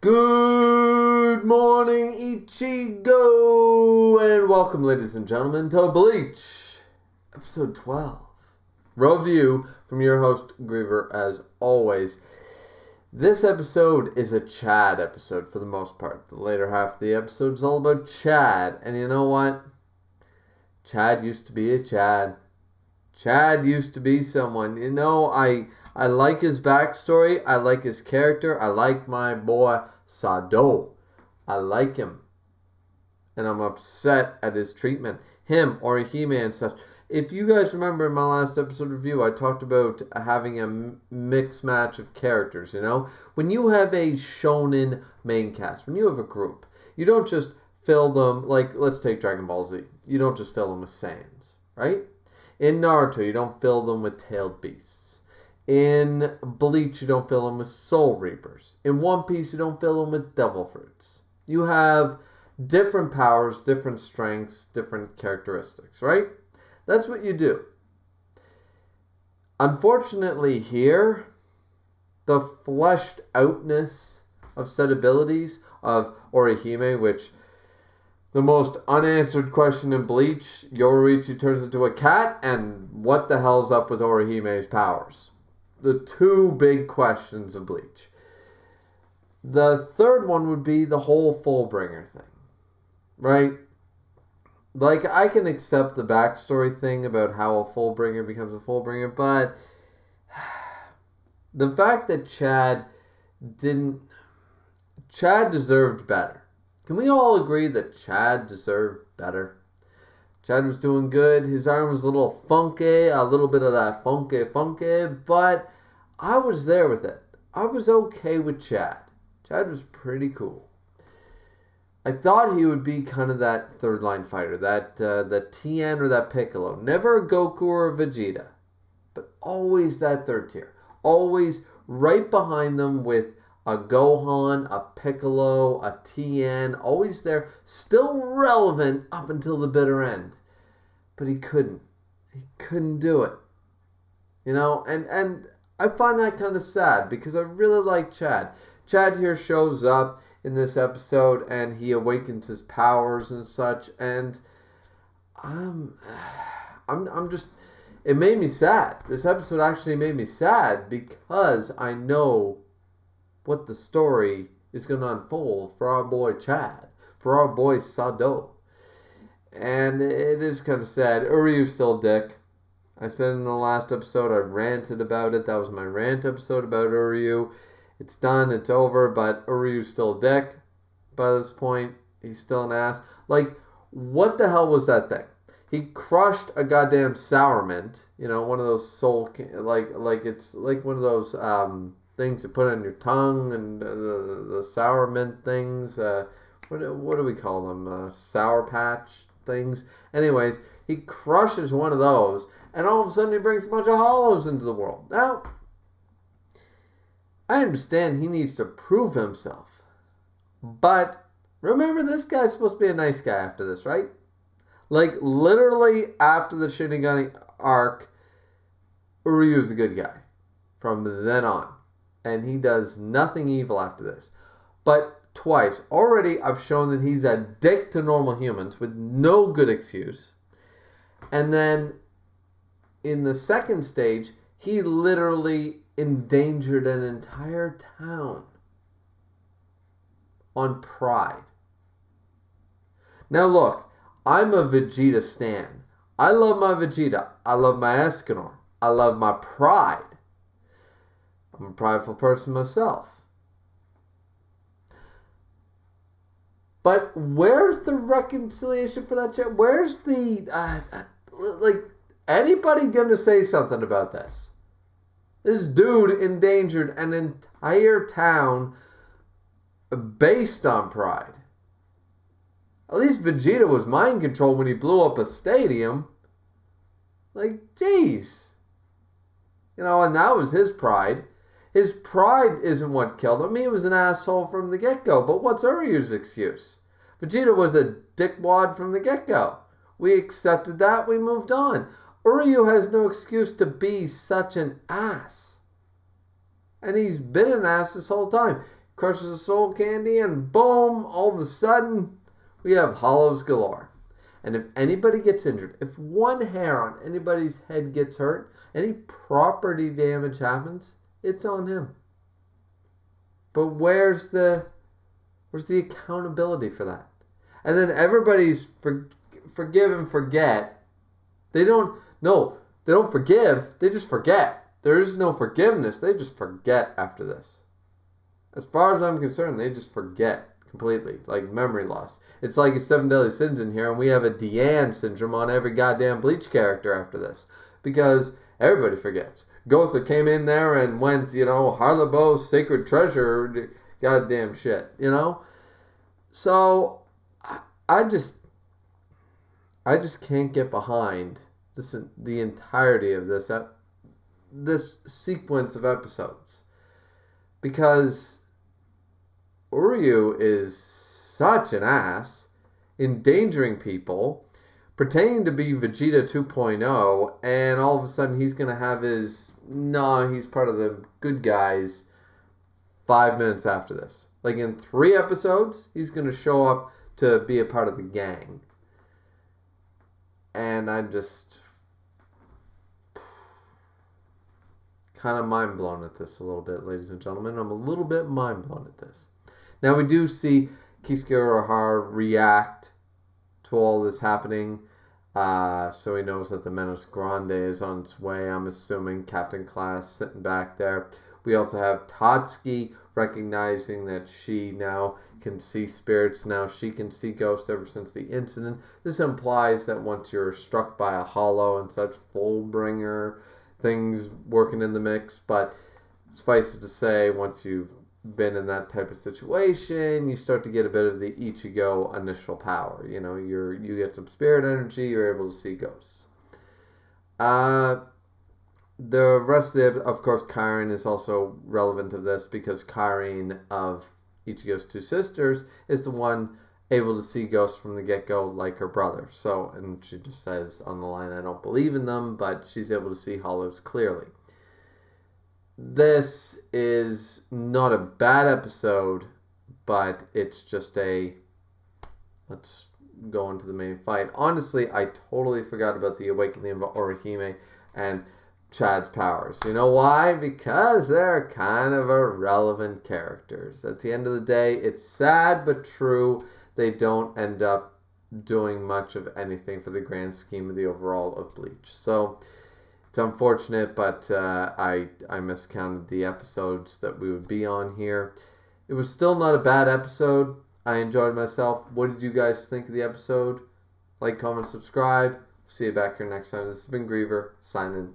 Good morning, Ichigo, and welcome, ladies and gentlemen, to Bleach, episode 12. Review from your host, Griever, as always. This episode is a Chad episode for the most part. The later half of the episode is all about Chad, and you know what? Chad used to be a Chad. Chad used to be someone. You know, I like his backstory. I like his character. I like my boy Sado. I like him. And I'm upset at his treatment. Him, Orihime and such. If you guys remember in my last episode review, I talked about having a mixed match of characters, you know? When you have a shonen main cast, when you have a group, you don't just fill them, like, let's take Dragon Ball Z. You don't just fill them with Saiyans, right? In Naruto, you don't fill them with tailed beasts. In Bleach, you don't fill them with Soul Reapers. In One Piece, you don't fill them with Devil Fruits. You have different powers, different strengths, different characteristics, right? That's what you do. Unfortunately here, the fleshed outness of said abilities of Orihime, which the most unanswered question in Bleach, Yoruichi turns into a cat, and what the hell's up with Orihime's powers? The two big questions of Bleach. The third one would be the whole Fullbringer thing, right? Like, I can accept the backstory thing about how a Fullbringer becomes a Fullbringer, but the fact that Chad deserved better. Can we all agree that Chad deserved better? Chad was doing good. His arm was a little funky, a little bit of that funky, but I was there with it. I was okay with Chad. Chad was pretty cool. I thought he would be kind of that third line fighter, that Tien or that Piccolo. Never a Goku or a Vegeta, but always that third tier. Always right behind them with a Gohan, a Piccolo, a Tien, always there, still relevant up until the bitter end. But he couldn't. He couldn't do it. You know, and I find that kind of sad because I really like Chad. Chad here shows up in this episode and he awakens his powers and such, and I'm just, it made me sad. This episode actually made me sad because I know what the story is going to unfold for our boy Chad, for our boy Sado. And it is kind of sad. Uryu's still a dick. I said in the last episode, I ranted about it. That was my rant episode about Uryu. It's done, it's over, but Uryu's still a dick by this point. He's still an ass. Like, what the hell was that thing? He crushed a goddamn sour mint. You know, one of those soul, like it's like one of those, things to put on your tongue, and the sour mint things. What do we call them? Sour patch things. Anyways, he crushes one of those, and all of a sudden he brings a bunch of hollows into the world. Now, I understand he needs to prove himself, but remember, this guy's supposed to be a nice guy after this, right? Like, literally after the Shinigami Arc, Uryu's a good guy from then on. And he does nothing evil after this. But twice. Already I've shown that he's a dick to normal humans with no good excuse. And then in the second stage, he literally endangered an entire town on pride. Now look, I'm a Vegeta stan. I love my Vegeta. I love my Escanor. I love my pride. I'm a prideful person myself. But where's the reconciliation for that shit? Where's the, like, anybody gonna say something about this? This dude endangered an entire town based on pride. At least Vegeta was mind controlled when he blew up a stadium. Like, jeez. You know, and that was his pride. His pride isn't what killed him. He was an asshole from the get-go. But what's Uryu's excuse? Vegeta was a dickwad from the get-go. We accepted that. We moved on. Uryu has no excuse to be such an ass. And he's been an ass this whole time. crushes a soul candy, and boom, all of a sudden, we have hollows galore. And if anybody gets injured, if one hair on anybody's head gets hurt, any property damage happens, it's on him. But where's the accountability for that? And then everybody's forgive and forget. They don't forgive, they just forget. There is no forgiveness, they just forget after this. As far as I'm concerned, they just forget completely, like memory loss. It's like a 7 Deadly Sins in here, and we have a Deanne syndrome on every goddamn Bleach character after this. Because everybody forgets. Gotha came in there and went, Harlebo's sacred treasure, goddamn shit, So, I just can't get behind the entirety of this sequence of episodes. Because Uryu is such an ass, endangering people, pretending to be Vegeta 2.0, and all of a sudden he's going to have he's part of the good guys 5 minutes after this. Like in 3 episodes, he's going to show up to be a part of the gang. And I'm just kind of mind blown at this a little bit, ladies and gentlemen. I'm a little bit mind blown at this. Now we do see Kisuke Urahara react to all this happening. So he knows that the Menos Grande is on its way. I'm assuming Captain Class sitting back there. We also have Tatsuki recognizing that she now can see spirits. Now she can see ghosts ever since the incident. This implies that once you're struck by a hollow and such, Fullbringer, things working in the mix. But suffice it to say, once you've been in that type of situation, you start to get a bit of the Ichigo initial power. You get some spirit energy, you're able to see ghosts. The rest of course, Kairin is also relevant of this because Kairin of Ichigo's 2 sisters is the one able to see ghosts from the get-go like her brother. So, and she just says on the line, I don't believe in them, but she's able to see hollows clearly. This is not a bad episode, but it's just let's go into the main fight. Honestly, I totally forgot about the awakening of Orihime and Chad's powers. You know why? Because they're kind of irrelevant characters. At the end of the day, it's sad but true. They don't end up doing much of anything for the grand scheme of the overall of Bleach. So it's unfortunate, but I miscounted the episodes that we would be on here. It was still not a bad episode. I enjoyed myself. What did you guys think of the episode? Like, comment, subscribe. See you back here next time. This has been Griever, signing